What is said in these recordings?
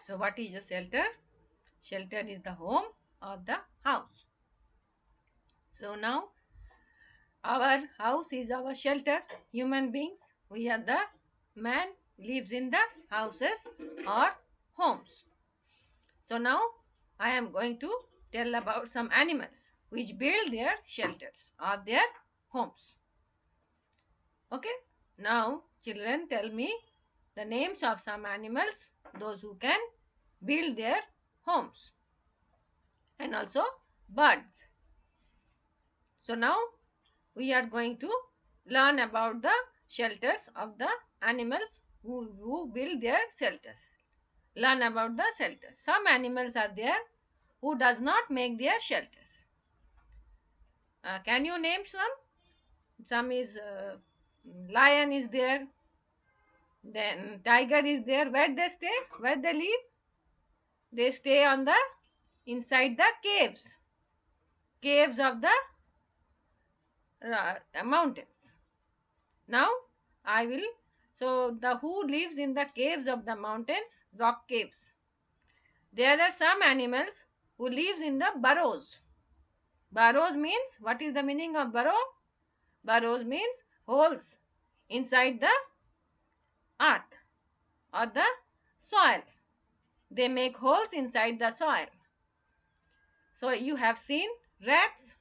So what is a shelter? Shelter is the home or the house. So now our house is our shelter. Human beings, we are the man lives in the houses or homes. So now I am going to tell about some animals which build their shelters or their homes. Okay. Now children, tell me the names of some animals, those who can build their homes, and also birds. So now we are going to learn about the shelters of the animals who build their shelters. Learn about the shelters. Some animals are there who does not make their shelters. Can you name some? Some is lion is there, then tiger is there. Where they stay? Where they live? They stay on the inside the caves of the mountains. Now I will, so the who lives in the caves of the mountains, rock caves. There are some animals who lives in the burrows. Burrows means, what is the meaning of burrow? Burrows means holes inside the earth or the soil. They make holes inside the soil. So you have seen rats,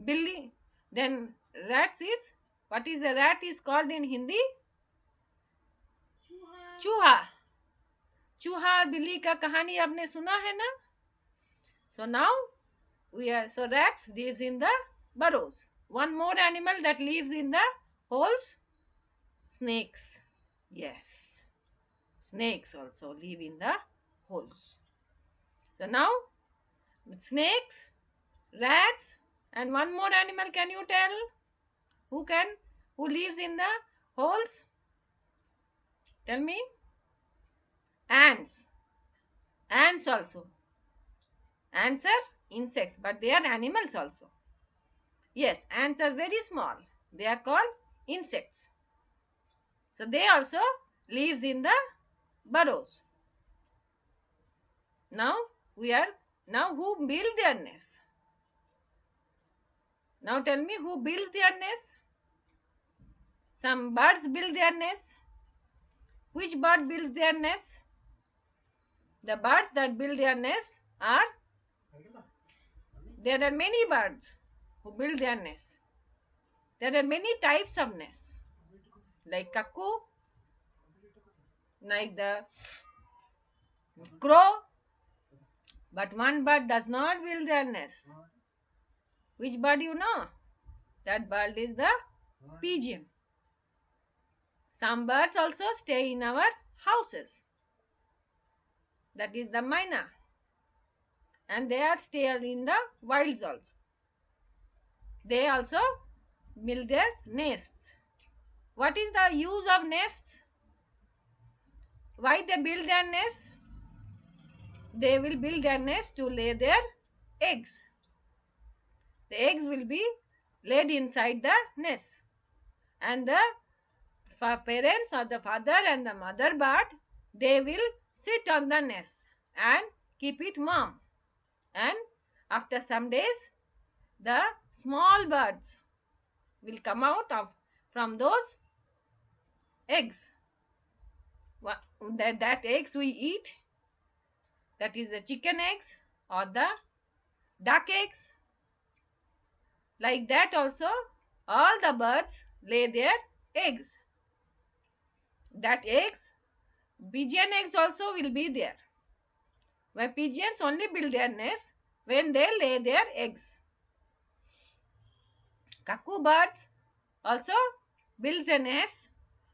billy. Then rats is, what is the rat is called in Hindi? चूहा. चूहा और बिल्ली का कहानी आपने सुना है ना? So now so rats lives in the burrows. One more animal that lives in the holes, snakes. Yes, snakes also live in the holes. So now snakes, rats, and one more animal. Can you tell who lives in the holes? Tell me. Ants. Ants also. Ants are insects, but they are animals also. Yes, ants are very small. They are called insects. So they also lives in the burrows. Now who build their nest? Now tell me, who builds their nest? Some birds build their nest. Which bird builds their nest? The birds that build their nest are, there are many birds who build their nest. There are many types of nests, like cuckoo, like the crow, but one bird does not build their nest. Which bird you know? That bird is the pigeon. Some birds also stay in our houses. That is the myna. And they are stay in the wilds also. They also build their nests. What is the use of nests? Why they build their nests? They will build their nest to lay their eggs. The eggs will be laid inside the nest. And the parents or the father and the mother bird, they will sit on the nest and keep it warm. And after some days, the small birds will come out from those eggs. That eggs we eat, that is the chicken eggs or the duck eggs. Like that also, all the birds lay their eggs. That eggs, pigeon eggs also will be there. Where pigeons only build their nest when they lay their eggs. Cuckoo birds also build a nest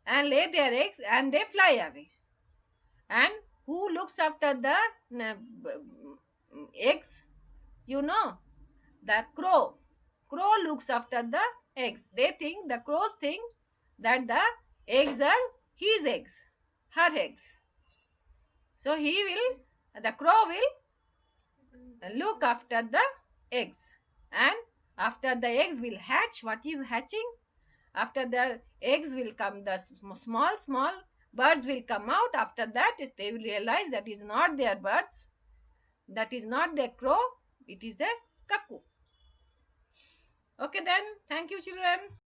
and lay their eggs and they fly away. And who looks after the eggs? You know, the crow. Crow looks after the eggs. The crows think that the eggs are his eggs, her eggs. So the crow will look after the eggs. And after the eggs will hatch, what is hatching? After the eggs will come the small birds will come out. After that, they will realize that is not their birds, that is not their crow, it is a cuckoo. Okay then, thank you children.